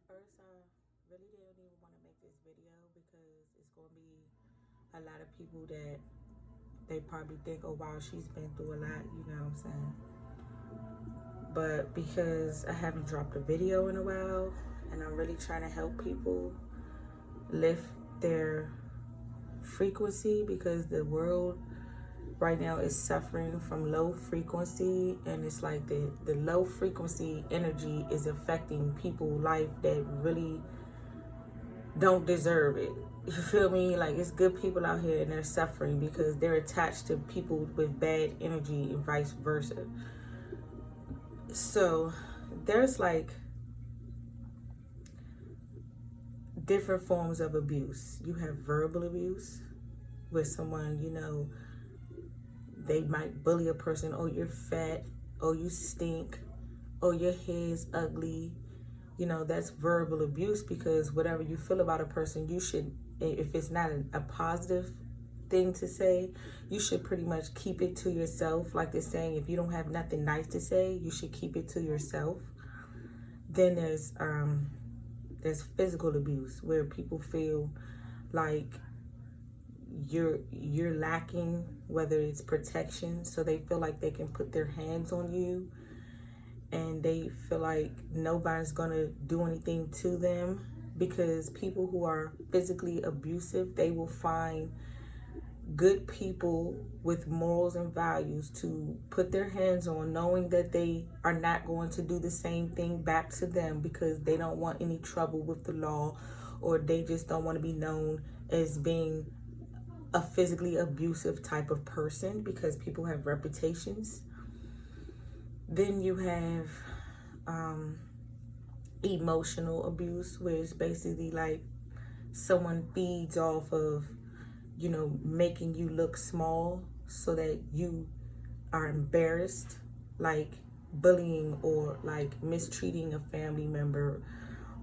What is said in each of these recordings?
first, I really didn't even want to make this video because it's going to be a lot of people that they probably think, oh, wow, she's been through a lot, you know what I'm saying? But because I haven't dropped a video in a while and I'm really trying to help people lift their frequency because the world right now is suffering from low frequency, and it's like the low frequency energy is affecting people's life that really don't deserve it. You feel me? Like, it's good people out here and they're suffering because they're attached to people with bad energy and vice versa. So there's like different forms of abuse. You have verbal abuse where someone, they might bully a person. Oh, you're fat. Oh, you stink. Oh, your hair's ugly. That's verbal abuse, because whatever you feel about a person, you should, if it's not a positive thing to say, you should pretty much keep it to yourself. Like they're saying, if you don't have nothing nice to say, you should keep it to yourself. Then there's physical abuse where people feel like you're lacking, whether it's protection, so they feel like they can put their hands on you and they feel like nobody's gonna do anything to them, because people who are physically abusive, they will find good people with morals and values to put their hands on, knowing that they are not going to do the same thing back to them because they don't want any trouble with the law, or they just don't want to be known as being a physically abusive type of person, because people have reputations. Then you have emotional abuse, where it's basically like someone feeds off of, making you look small so that you are embarrassed, like bullying or like mistreating a family member,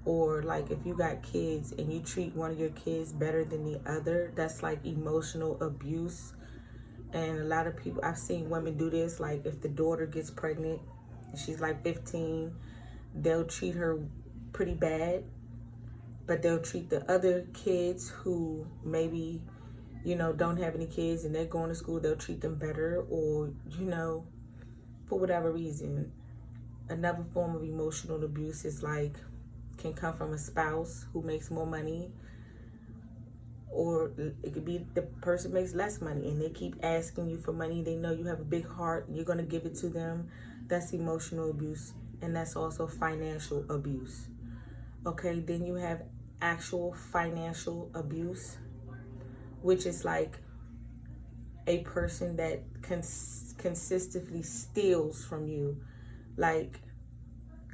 or like if you got kids and you treat one of your kids better than the other, that's like emotional abuse. And a lot of people, I've seen women do this, like if the daughter gets pregnant and she's like 15, they'll treat her pretty bad, but they'll treat the other kids who maybe, don't have any kids and they're going to school, they'll treat them better, or, for whatever reason. Another form of emotional abuse is like, can come from a spouse who makes more money, or it could be the person makes less money and they keep asking you for money. They know you have a big heart and you're going to give it to them. That's emotional abuse, and that's also financial abuse. Okay, then you have actual financial abuse, which is like a person that consistently steals from you, like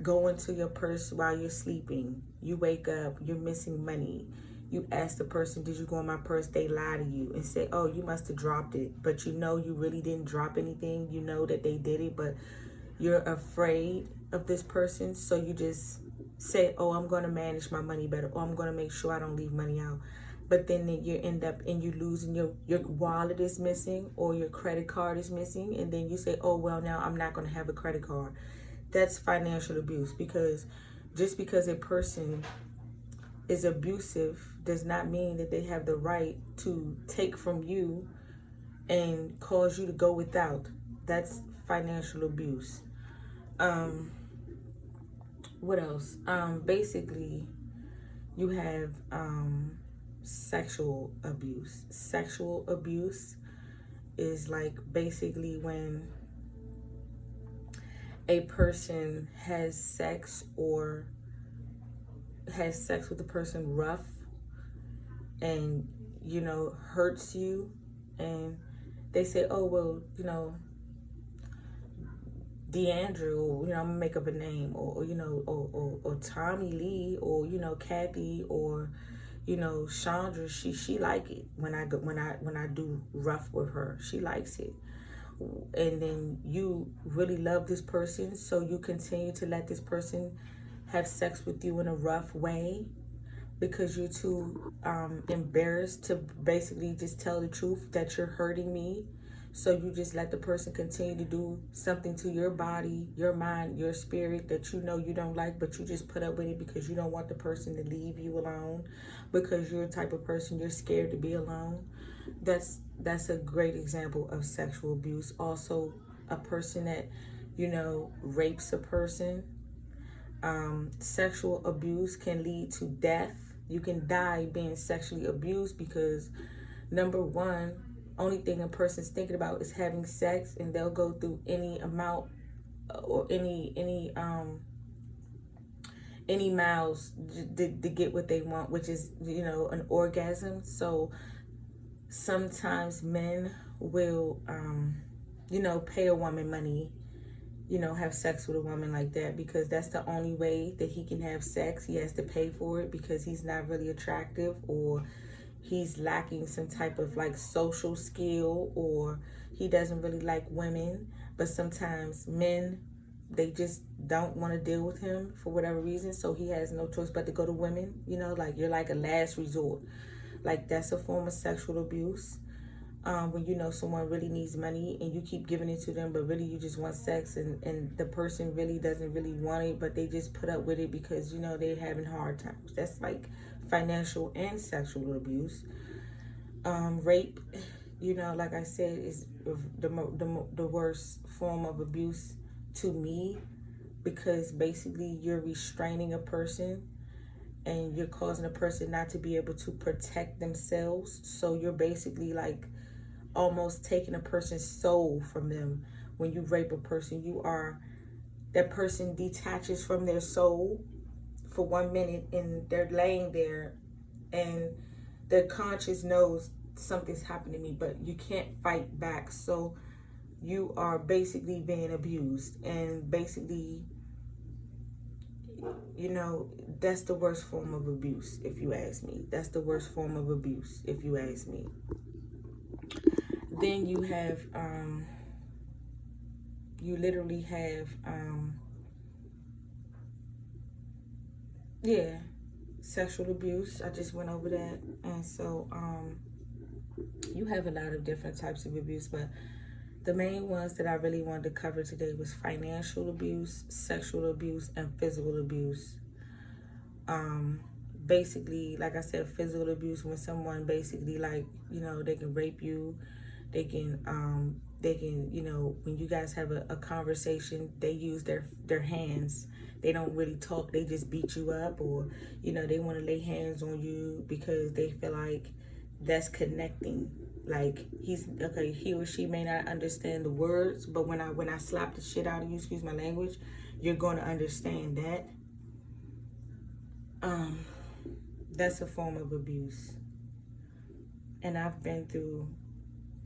go into your purse while you're sleeping. You wake up, you're missing money. You ask the person, did you go in my purse? They lie to you and say, oh, you must have dropped it. But you really didn't drop anything. You know that they did it, but you're afraid of this person. So you just say, oh, I'm going to manage my money better, or I'm going to make sure I don't leave money out. But then you end up and you lose, and your wallet is missing or your credit card is missing. And then you say, oh, well, now I'm not going to have a credit card. That's financial abuse, because just because a person is abusive does not mean that they have the right to take from you and cause you to go without. That's financial abuse. What else? Basically, you have sexual abuse. Sexual abuse is like basically when a person has sex with a person rough and hurts you, and they say, oh, well, Deandra, or I'm gonna make up a name, or Tommy Lee, or Kathy, or Chandra, she like it when I do rough with her. She likes it. And then you really love this person, so you continue to let this person have sex with you in a rough way because you're too embarrassed to basically just tell the truth that you're hurting me. So you just let the person continue to do something to your body, your mind, your spirit that you know you don't like, but you just put up with it because you don't want the person to leave you alone, because you're the type of person you're scared to be alone. That's a great example of sexual abuse. Also, a person that, rapes a person. Sexual abuse can lead to death. You can die being sexually abused because, number one, only thing a person's thinking about is having sex, and they'll go through any amount or any miles to get what they want, which is, an orgasm. So sometimes men will pay a woman money, have sex with a woman like that, because that's the only way that he can have sex. He has to pay for it because he's not really attractive, or he's lacking some type of like social skill, or he doesn't really like women. But sometimes men, they just don't want to deal with him for whatever reason, so he has no choice but to go to women. Like you're like a last resort. Like that's a form of sexual abuse. When someone really needs money and you keep giving it to them, but really you just want sex, and the person really doesn't really want it, but they just put up with it because they're having hard times. That's like financial and sexual abuse. Rape, like I said, is the worst form of abuse to me, because basically you're restraining a person and you're causing a person not to be able to protect themselves. So you're basically like almost taking a person's soul from them. When you rape a person, that person detaches from their soul for 1 minute, and they're laying there and their conscience knows something's happened to me, but you can't fight back. So you are basically being abused, and basically, that's the worst form of abuse, if you ask me. That's the worst form of abuse, if you ask me. Then you have, you literally have, sexual abuse. I just went over that. And so, you have a lot of different types of abuse, but the main ones that I really wanted to cover today was financial abuse, sexual abuse, and physical abuse. Basically, like I said, physical abuse, when someone basically, like, they can rape you, they can, when you guys have a conversation, they use their hands. They don't really talk, they just beat you up, or, they want to lay hands on you because they feel like that's connecting. Like, he or she may not understand the words, but when I slap the shit out of you, excuse my language, you're going to understand that. That's a form of abuse. And I've been through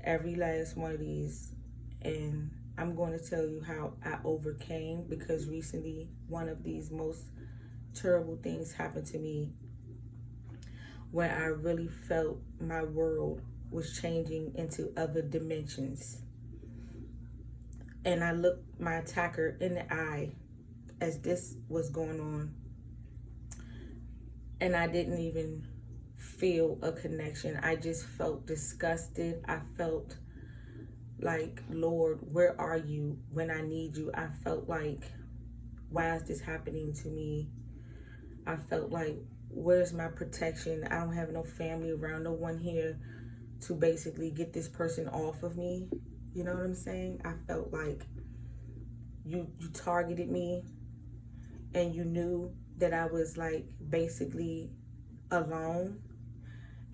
every last one of these, and I'm going to tell you how I overcame, because recently one of these most terrible things happened to me, where I really felt my world was changing into other dimensions. And I looked my attacker in the eye as this was going on, and I didn't even feel a connection. I just felt disgusted. I felt like, Lord, where are you when I need you? I felt like, why is this happening to me? I felt like, where's my protection? I don't have no family around, no one here to basically get this person off of me. You know what I'm saying? I felt like you targeted me, and you knew that I was like basically alone,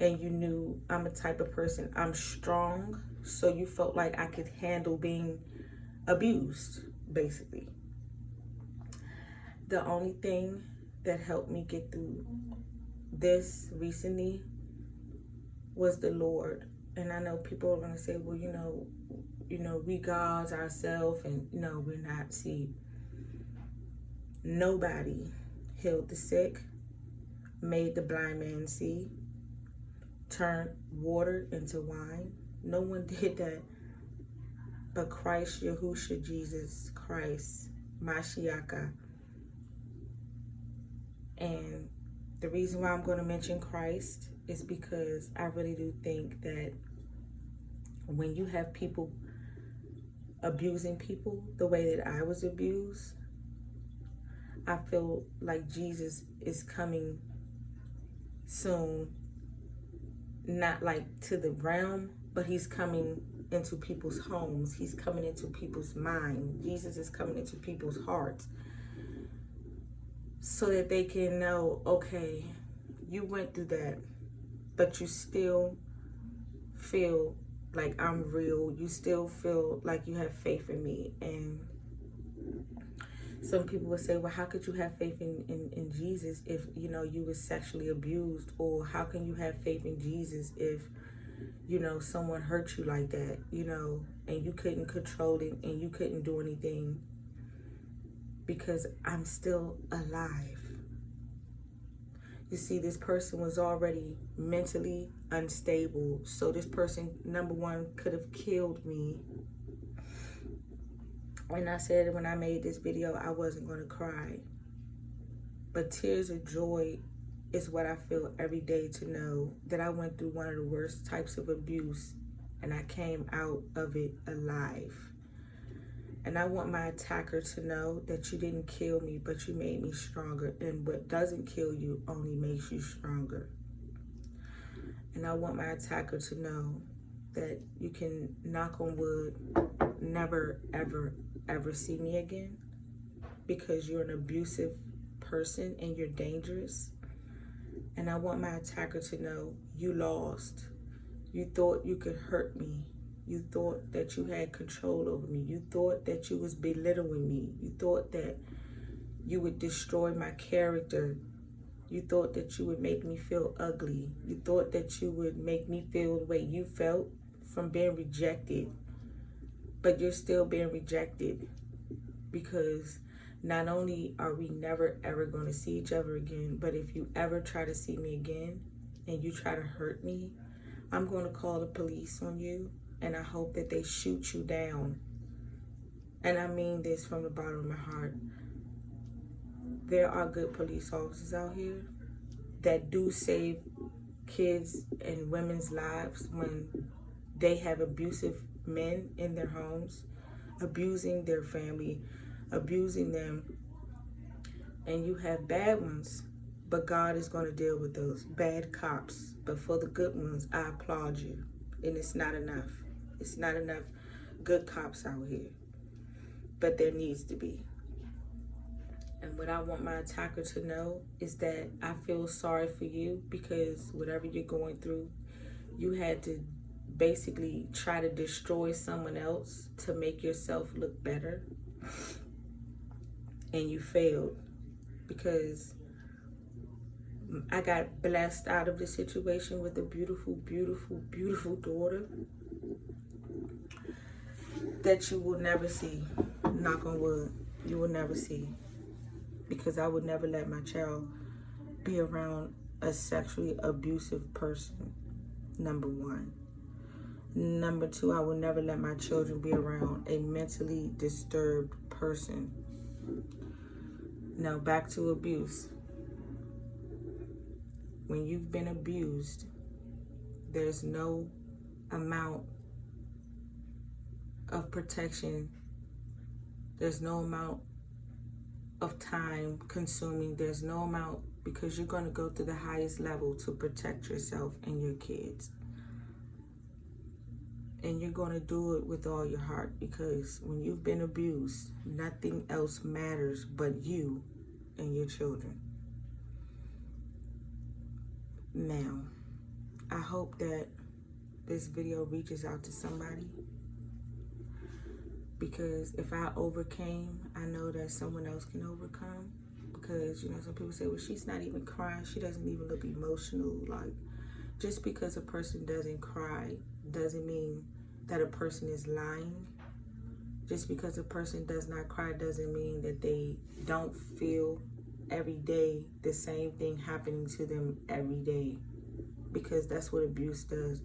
and you knew I'm a type of person, I'm strong, so you felt like I could handle being abused, basically. The only thing that helped me get through this recently was the Lord. And I know people are gonna say, well, we gods ourselves, and no, we're not. See, nobody healed the sick, made the blind man see, turned water into wine. No one did that but Christ Yahusha, Jesus Christ, Mashiach. And the reason why I'm going to mention Christ is because I really do think that when you have people abusing people the way that I was abused, I feel like Jesus is coming soon, not like to the realm, but he's coming into people's homes. He's coming into people's mind. Jesus is coming into people's hearts so that they can know, okay, you went through that, but you still feel like I'm real. You still feel like you have faith in me. And some people would say, well, how could you have faith in Jesus if, you know, you were sexually abused? Or how can you have faith in Jesus if, you know, someone hurt you like that, you know, and you couldn't control it and you couldn't do anything? Because I'm still alive. You see, this person was already mentally unstable. So this person, number one, could have killed me. And I said when I made this video, I wasn't going to cry. But tears of joy is what I feel every day, to know that I went through one of the worst types of abuse and I came out of it alive. And I want my attacker to know that you didn't kill me, but you made me stronger. And what doesn't kill you only makes you stronger. And I want my attacker to know that you can, knock on wood, never, ever, ever see me again, because you're an abusive person and you're dangerous. And I want my attacker to know you lost. You thought you could hurt me. You thought that you had control over me. You thought that you was belittling me. You thought that you would destroy my character. You thought that you would make me feel ugly. You thought that you would make me feel the way you felt from being rejected. But you're still being rejected, because not only are we never ever going to see each other again, but if you ever try to see me again and you try to hurt me, I'm going to call the police on you, and I hope that they shoot you down. And I mean this from the bottom of my heart. There are good police officers out here that do save kids and women's lives when they have abusive men in their homes, abusing their family, abusing them. And you have bad ones, but God is going to deal with those bad cops. But for the good ones, I applaud you. And it's not enough. It's not enough good cops out here. But there needs to be. And what I want my attacker to know is that I feel sorry for you, because whatever you're going through, you had to basically try to destroy someone else to make yourself look better. And you failed, because I got blessed out of the situation with a beautiful, beautiful, beautiful daughter that you will never see. Knock on wood, you will never see. Because I would never let my child be around a sexually abusive person, number one. Number two, I will never let my children be around a mentally disturbed person. Now back to abuse. When you've been abused, there's no amount of protection. There's no amount of time consuming. There's no amount, because you're going to go to the highest level to protect yourself and your kids. And you're going to do it with all your heart, because when you've been abused, nothing else matters but you and your children. Now, I hope that this video reaches out to somebody, because if I overcame, I know that someone else can overcome. Because, you know, some people say, well, she's not even crying. She doesn't even look emotional. Like, just because a person doesn't cry doesn't mean that a person is lying. Just because a person does not cry doesn't mean that they don't feel every day the same thing happening to them every day. Because that's what abuse does.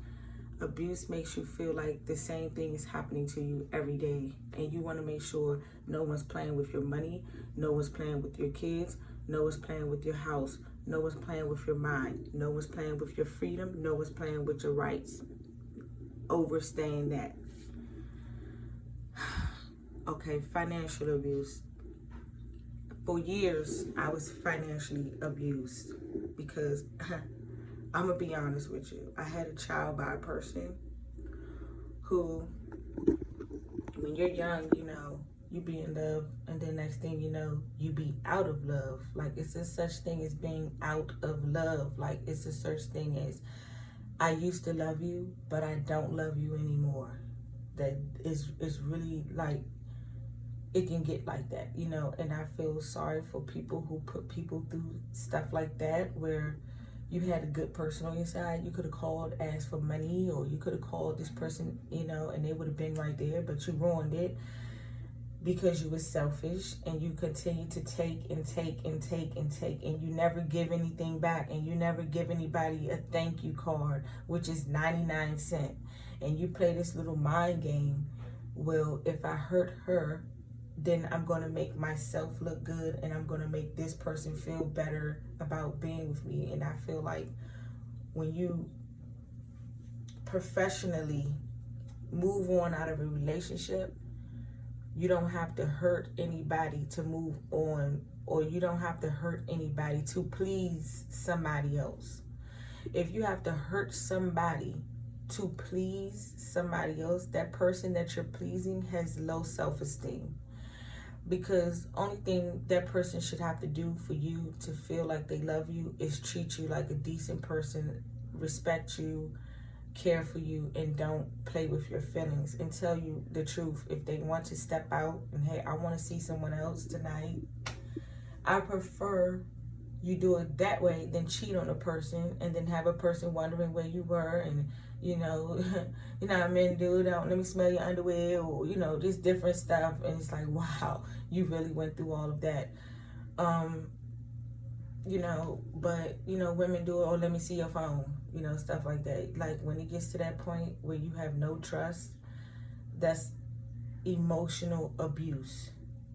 Abuse makes you feel like the same thing is happening to you every day. And you want to make sure no one's playing with your money, no one's playing with your kids, no one's playing with your house, no one's playing with your mind, no one's playing with your freedom, no one's playing with your rights. Overstaying that. Okay, financial abuse. For years, I was financially abused because I'm gonna be honest with you. I had a child by a person who, when you're young, you be in love, and then next thing you know, you be out of love. Like, it's a such thing as being out of love. Like, it's a such thing as, I used to love you, but I don't love you anymore. That is really like, it can get like that, and I feel sorry for people who put people through stuff like that, where you had a good person on your side. You could have called, asked for money, or you could have called this person, and they would have been right there, but you ruined it because you were selfish, and you continue to take and take and take and take, and you never give anything back, and you never give anybody a thank you card, which is 99 cents. And you play this little mind game. Well, if I hurt her, then I'm going to make myself look good, and I'm going to make this person feel better about being with me. And I feel like when you professionally move on out of a relationship, you don't have to hurt anybody to move on, or you don't have to hurt anybody to please somebody else. If you have to hurt somebody to please somebody else, that person that you're pleasing has low self-esteem. Because only thing that person should have to do for you to feel like they love you is treat you like a decent person, respect you, care for you, and don't play with your feelings, and tell you the truth. If they want to step out and, hey, I want to see someone else tonight, I prefer you do it that way than cheat on a person and then have a person wondering where you were, and you know how men do, don't let me smell your underwear, or this different stuff. And it's like, wow, you really went through all of that. But women do it, oh, let me see your phone, stuff like that. Like, when it gets to that point where you have no trust, that's emotional abuse,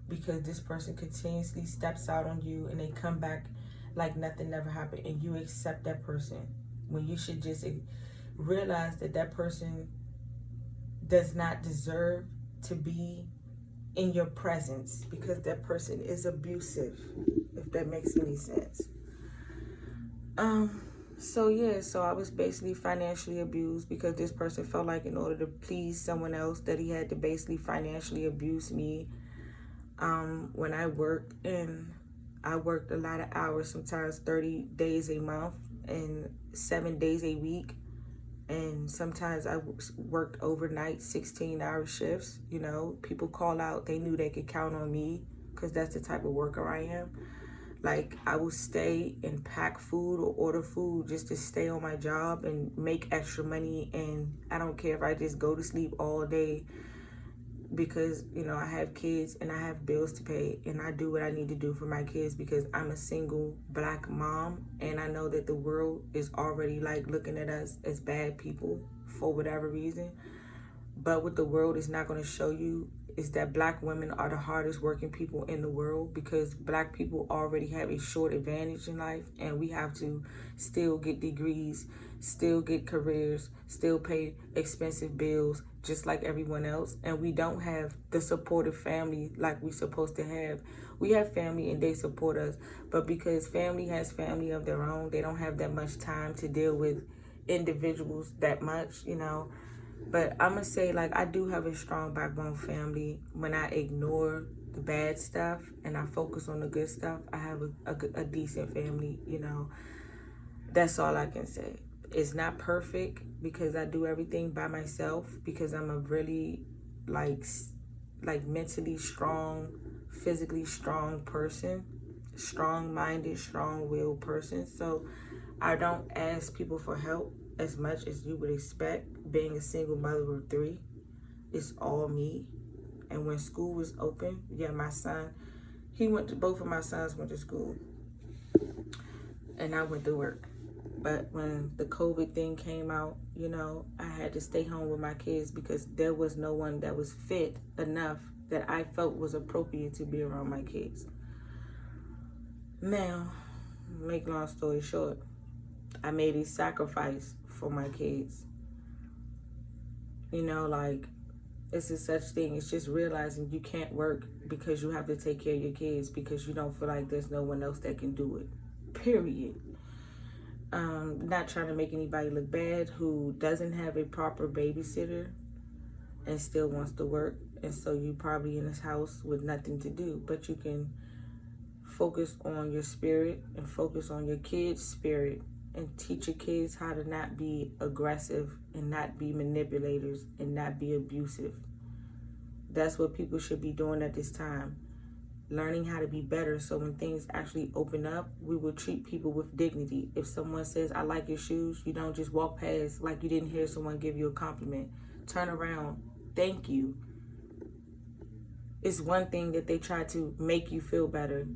because this person continuously steps out on you, and they come back like nothing never happened, and you accept that person when you should just realize that that person does not deserve to be in your presence, because that person is abusive, if that makes any sense. So I was basically financially abused because this person felt like in order to please someone else that he had to basically financially abuse me. When I worked, and I worked a lot of hours, sometimes 30 days a month and 7 days a week. And sometimes I worked overnight, 16-hour shifts. People call out, they knew they could count on me because that's the type of worker I am. Like, I will stay and pack food or order food just to stay on my job and make extra money. And I don't care if I just go to sleep all day, because I have kids and I have bills to pay, and I do what I need to do for my kids, because I'm a single Black mom, and I know that the world is already like looking at us as bad people for whatever reason. But what the world is not going to show you is that Black women are the hardest working people in the world, because Black people already have a short advantage in life, and we have to still get degrees, still get careers, still pay expensive bills just like everyone else. And we don't have the supportive family like we're supposed to have. We have family and they support us, but because family has family of their own, they don't have that much time to deal with individuals that much, But I'm going to say, like, I do have a strong backbone family. When I ignore the bad stuff and I focus on the good stuff, I have a decent family, That's all I can say. It's not perfect because I do everything by myself, because I'm a really, like mentally strong, physically strong person, strong-minded, strong-willed person. So I don't ask people for help as much as you would expect. Being a single mother of 3, it's all me. And when school was open, my son, both of my sons went to school, and I went to work. But when the COVID thing came out, I had to stay home with my kids because there was no one that was fit enough that I felt was appropriate to be around my kids. Now, make long story short, I made a sacrifice for my kids. Like, It's a such thing. It's just realizing you can't work because you have to take care of your kids because you don't feel like there's no one else that can do it. Period. Not trying to make anybody look bad who doesn't have a proper babysitter and still wants to work. And so you probably in this house with nothing to do, but you can focus on your spirit and focus on your kids' spirit and teach your kids how to not be aggressive and not be manipulators and not be abusive. That's what people should be doing at this time. Learning how to be better so when things actually open up, we will treat people with dignity. If someone says, I like your shoes, you don't just walk past like you didn't hear someone give you a compliment. Turn around. Thank you. It's one thing that they try to make you feel better.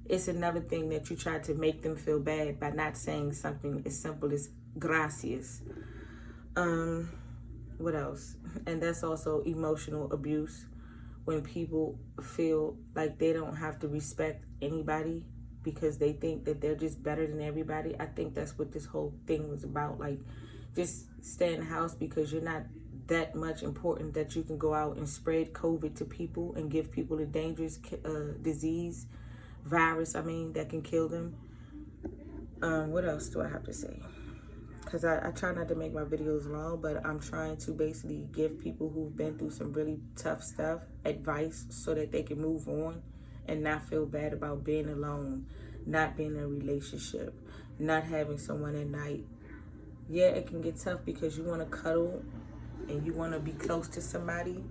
It's another thing that you try to make them feel bad by not saying something as simple as gracias. What else? And that's also emotional abuse. When people feel like they don't have to respect anybody because they think that they're just better than everybody. I think that's what this whole thing was about. Like, just stay in the house because you're not that much important that you can go out and spread COVID to people and give people a dangerous disease, virus, that can kill them. What else do I have to say? Because I try not to make my videos long, but I'm trying to basically give people who've been through some really tough stuff advice so that they can move on and not feel bad about being alone, not being in a relationship, not having someone at night. Yeah, it can get tough because you want to cuddle and you want to be close to somebody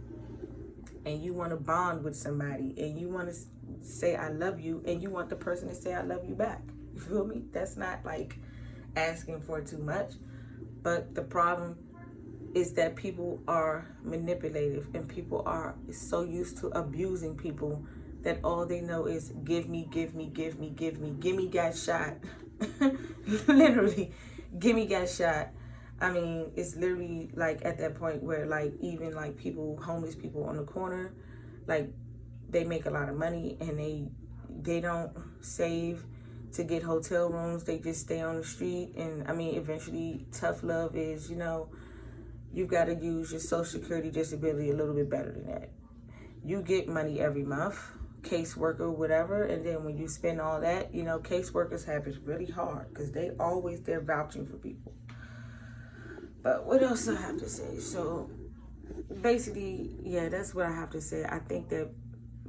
and you want to bond with somebody and you want to say I love you and you want the person to say I love you back. You feel me? That's not like asking for too much, but the problem is that people are manipulative and people are so used to abusing people that all they know is give me, give me, give me, give me, give me got shot. Literally, give me got shot. It's literally like at that point where like even like people, homeless people on the corner, like they make a lot of money and they don't save to get hotel rooms. They just stay on the street. And eventually tough love is, you've got to use your social security disability a little bit better than that. You get money every month, caseworker, whatever. And then when you spend all that, caseworkers have it really hard because they're vouching for people. But what else do I have to say? So basically, yeah, that's what I have to say. I think that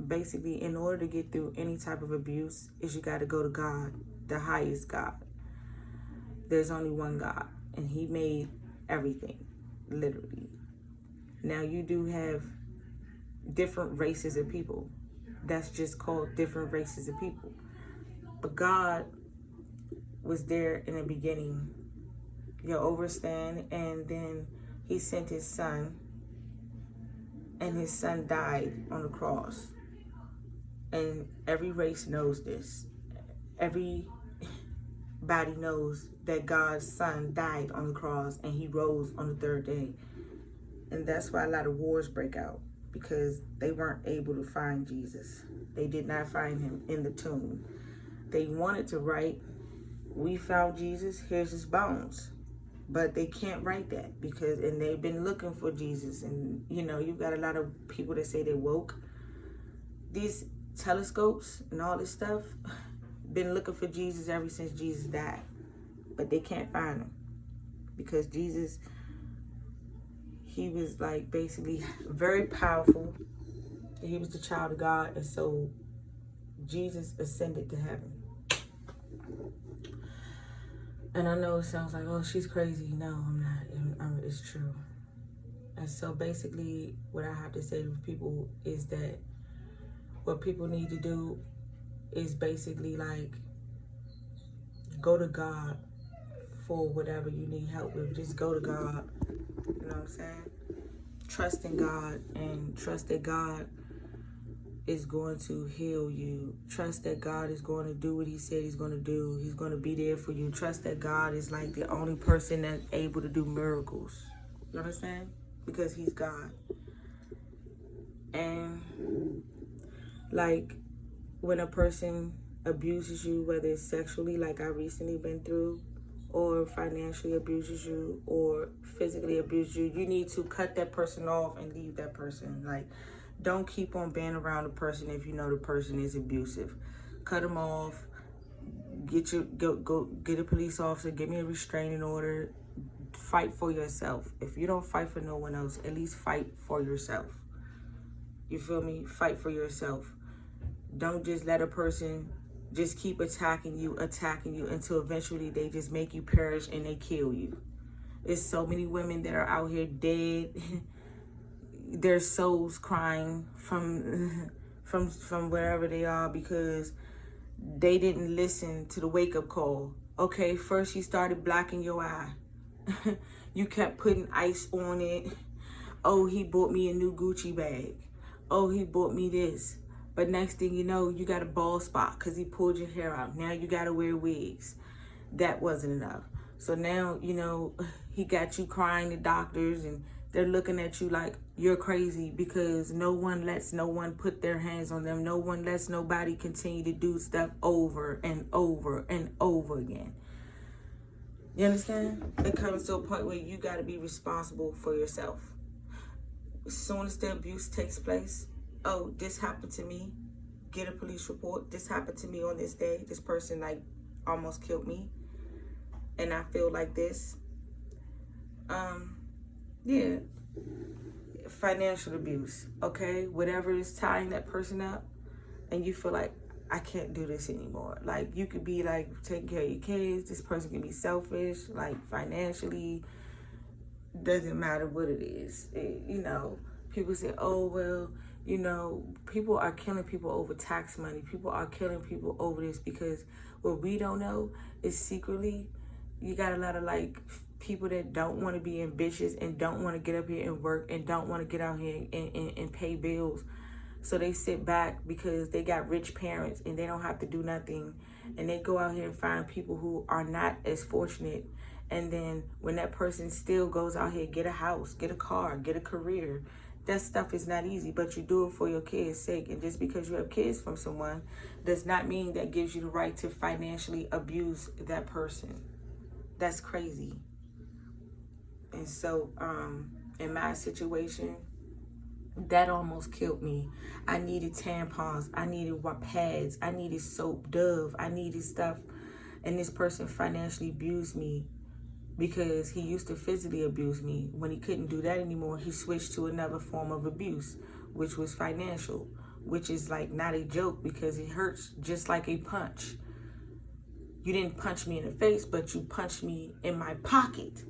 basically in order to get through any type of abuse is you got to go to God, the highest God. There's only one God and he made everything, literally. Now you do have different races of people. That's just called different races of people. But God was there in the beginning. You overstand, and then he sent his son and his son died on the cross. And every race knows this. Everybody knows that God's son died on the cross and he rose on the third day. And that's why a lot of wars break out, because they weren't able to find Jesus. They did not find him in the tomb. They wanted to write, we found Jesus, here's his bones. But they can't write that and they've been looking for Jesus. And, you've got a lot of people that say they're woke. These telescopes and all this stuff, been looking for Jesus ever since Jesus died. But they can't find him because Jesus, he was like basically very powerful. He was the child of God. And so Jesus ascended to heaven. And I know it sounds like, oh, she's crazy. No, I'm not. It's true. And so basically what I have to say to people is that what people need to do is basically like go to God for whatever you need help with. Just go to God. You know what I'm saying? Trust in God and trust that God is going to heal you. Trust that God is going to do what he said he's going to do. He's going to be there for you. Trust that God is like the only person that's able to do miracles. You understand? Because he's God. And like when a person abuses you, whether it's sexually, like I recently been through, or financially abuses you or physically abuses you, you need to cut that person off and leave that person. Like, don't keep on being around a person if you know the person is abusive. Cut them off. Go get a police officer. Give me a restraining order. Fight for yourself. If you don't fight for no one else, at least fight for yourself. You feel me? Fight for yourself. Don't just let a person just keep attacking you until eventually they just make you perish and they kill you. There's so many women that are out here dead, their souls crying from wherever they are because they didn't listen to the wake-up call. Okay, first you started blocking your eye. You kept putting ice on it. Oh, he bought me a new Gucci bag. Oh, he bought me this. But next thing you know, you got a bald spot because he pulled your hair out. Now you got to wear wigs. That wasn't enough. So now, he got you crying to doctors and they're looking at you like you're crazy because no one lets no one put their hands on them. No one lets nobody continue to do stuff over and over and over again. You understand? It comes to a point where you got to be responsible for yourself. As soon as the abuse takes place, oh, this happened to me, get a police report. This happened to me on this day. This person almost killed me. And I feel like this. Yeah. Financial abuse, okay? Whatever is tying that person up and you feel like, I can't do this anymore. Like, you could be taking care of your kids. This person can be selfish, financially. Doesn't matter what it is. People say, oh, well, people are killing people over tax money. People are killing people over this because what we don't know is secretly, you got a lot of people that don't want to be ambitious and don't want to get up here and work and don't want to get out here and pay bills. So they sit back because they got rich parents and they don't have to do nothing. And they go out here and find people who are not as fortunate. And then when that person still goes out here, get a house, get a car, get a career, that stuff is not easy, but you do it for your kids' sake. And just because you have kids from someone does not mean that gives you the right to financially abuse that person. That's crazy. And so, in my situation, that almost killed me. I needed tampons. I needed pads. I needed soap, Dove. I needed stuff. And this person financially abused me because he used to physically abuse me. When he couldn't do that anymore, he switched to another form of abuse, which was financial, which is not a joke because it hurts just like a punch. You didn't punch me in the face, but you punched me in my pocket.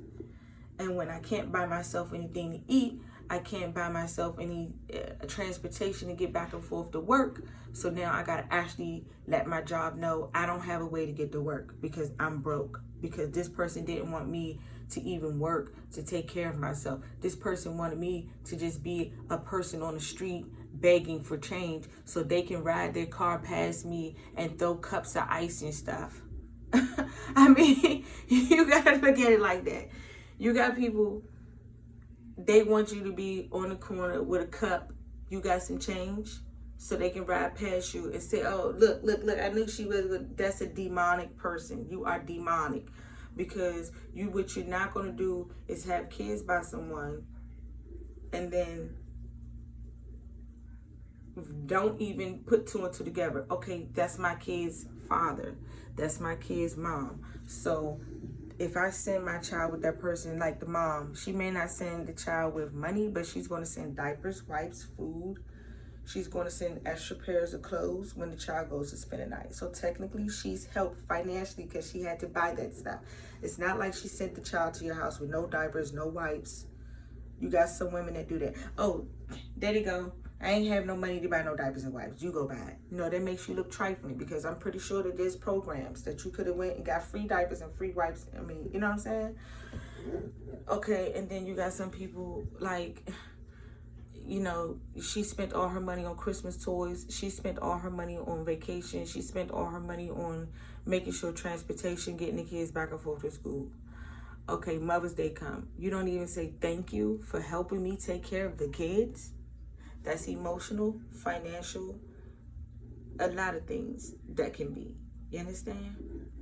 And when I can't buy myself anything to eat, I can't buy myself any transportation to get back and forth to work. So now I got to actually let my job know I don't have a way to get to work because I'm broke. Because this person didn't want me to even work to take care of myself. This person wanted me to just be a person on the street begging for change so they can ride their car past me and throw cups of ice and stuff. I mean, you got to look at it like that. You got people, they want you to be on the corner with a cup. You got some change so they can ride past you and say, oh, look, I knew she was, that's a demonic person. You are demonic because what you're not going to do is have kids by someone and then don't even put two and two together. Okay, that's my kid's father. That's my kid's mom. So if I send my child with that person, like the mom, she may not send the child with money, but she's going to send diapers, wipes, food. She's going to send extra pairs of clothes when the child goes to spend the night. So technically, she's helped financially because she had to buy that stuff. It's not like she sent the child to your house with no diapers, no wipes. You got some women that do that. Oh, there you go. I ain't have no money to buy no diapers and wipes. You go buy it. That makes you look trifling because I'm pretty sure that there's programs that you could have went and got free diapers and free wipes. I mean, you know what I'm saying? Okay, and then you got some people she spent all her money on Christmas toys. She spent all her money on vacation. She spent all her money on making sure transportation, getting the kids back and forth to school. Okay, Mother's Day come. You don't even say thank you for helping me take care of the kids. That's emotional, financial, a lot of things that can be. You understand?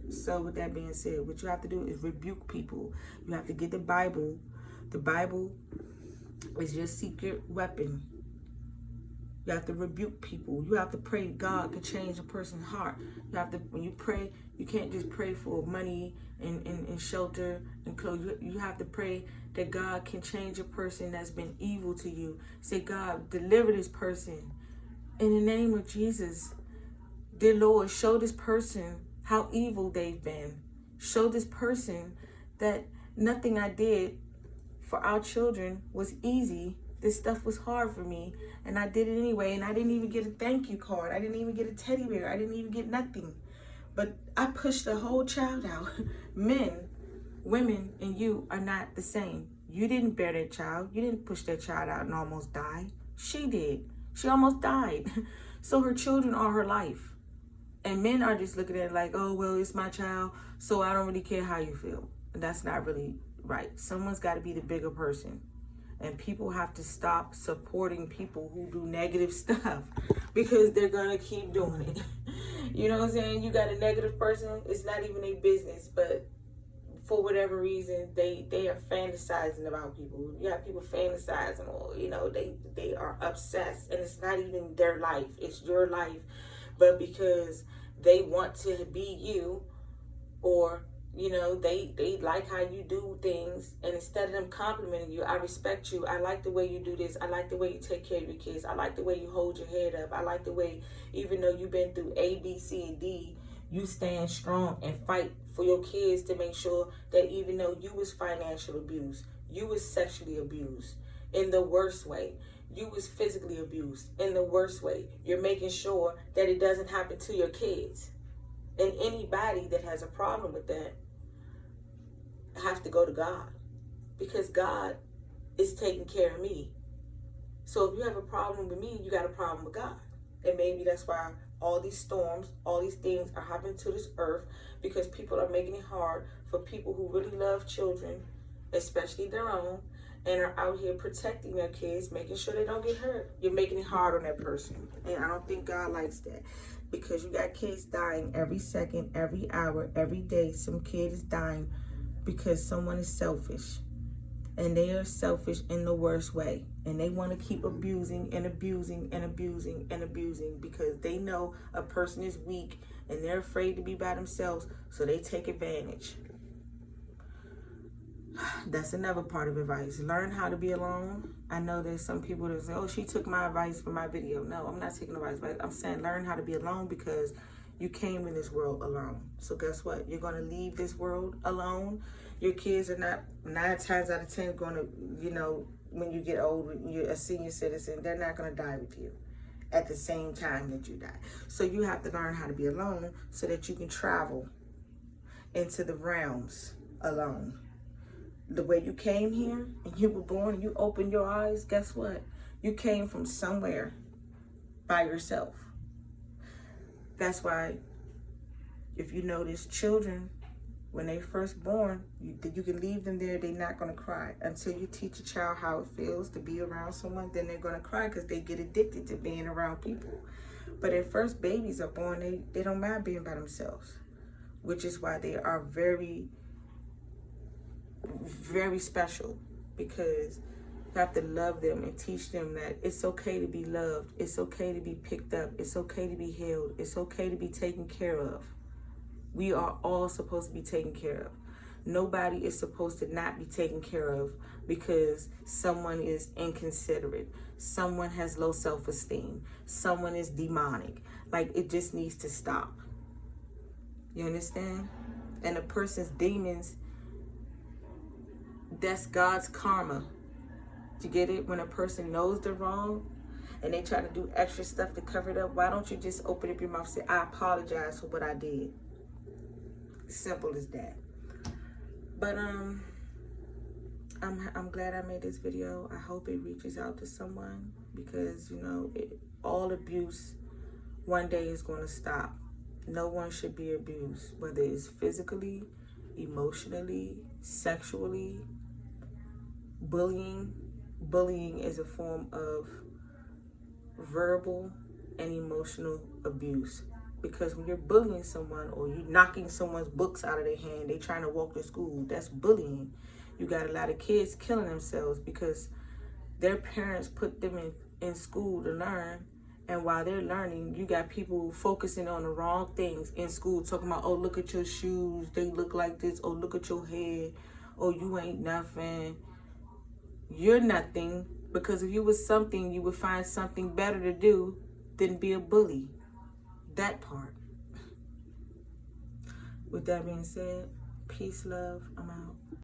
So with that being said, what you have to do is rebuke people. You have to get the Bible. The Bible is your secret weapon. You have to rebuke people. You have to pray God can change a person's heart. You have to, when you pray, you can't just pray for money and shelter and clothes. You have to pray that God can change a person that's been evil to you. Say, God, deliver this person. In the name of Jesus, dear Lord, show this person how evil they've been. Show this person that nothing I did for our children was easy. This stuff was hard for me, and I did it anyway, and I didn't even get a thank you card. I didn't even get a teddy bear. I didn't even get nothing. But I pushed the whole child out. Men, women, and you are not the same. You didn't bear that child. You didn't push that child out and almost die. She did. She almost died. So her children are her life. And men are just looking at it like, oh, well, it's my child, so I don't really care how you feel. And that's not really right. Someone's got to be the bigger person. And people have to stop supporting people who do negative stuff because they're going to keep doing it. You know what I'm saying? You got a negative person, it's not even a business, but for whatever reason, they are fantasizing about people. You have people fantasizing, or, you know, they are obsessed, and it's not even their life, it's your life. But because they want to be you, or, you know, they like how you do things, and instead of them complimenting you, I respect you, I like the way you do this, I like the way you take care of your kids, I like the way you hold your head up, I like the way, even though you've been through A, B, C, and D, you stand strong and fight for your kids to make sure that even though you was financial abused, you was sexually abused in the worst way, you was physically abused in the worst way, you're making sure that it doesn't happen to your kids. And anybody that has a problem with that have to go to God, because God is taking care of me. So if you have a problem with me, you got a problem with God. And maybe that's why all these storms, all these things are happening to this earth, because people are making it hard for people who really love children, especially their own, and are out here protecting their kids, making sure they don't get hurt. You're making it hard on that person. And I don't think God likes that, because you got kids dying every second, every hour, every day. Some kid is dying because someone is selfish. And they are selfish in the worst way. And they want to keep abusing and abusing and abusing and abusing because they know a person is weak and they're afraid to be by themselves, so they take advantage. That's another part of advice. Learn how to be alone. I know there's some people that say, oh, she took my advice for my video. No, I'm not taking advice, but I'm saying learn how to be alone, because you came in this world alone. So guess what? You're going to leave this world alone. Your kids are not 9 times out of 10 going to, you know, when you get old, when you're a senior citizen, they're not going to die with you at the same time that you die. So you have to learn how to be alone so that you can travel into the realms alone. The way you came here and you were born and you opened your eyes, guess what? You came from somewhere by yourself. That's why if you notice children, when they first born, you can leave them there, they're not going to cry. Until you teach a child how it feels to be around someone, then they're going to cry because they get addicted to being around people. But at first, babies are born, they don't mind being by themselves, which is why they are very, very special, because you have to love them and teach them that it's okay to be loved, it's okay to be picked up, it's okay to be held, it's okay to be taken care of. We are all supposed to be taken care of. Nobody is supposed to not be taken care of because someone is inconsiderate, someone has low self-esteem, someone is demonic. Like, it just needs to stop. You understand? And a person's demons, that's God's karma. You get it? When a person knows they're wrong and they try to do extra stuff to cover it up, why don't you just open up your mouth and say, I apologize for what I did? Simple as that. But I'm glad I made this video. I hope it reaches out to someone, because, you know, all abuse one day is going to stop. No one should be abused, whether it's physically, emotionally, sexually. Bullying is a form of verbal and emotional abuse. Because when you're bullying someone or you're knocking someone's books out of their hand, they trying to walk to school, that's bullying. You got a lot of kids killing themselves because their parents put them in school to learn. And while they're learning, you got people focusing on the wrong things in school, talking about, oh, look at your shoes, they look like this. Oh, look at your head. Oh, you ain't nothing. You're nothing, because if you was something, you would find something better to do than be a bully. That part. With that being said, peace, love, I'm out.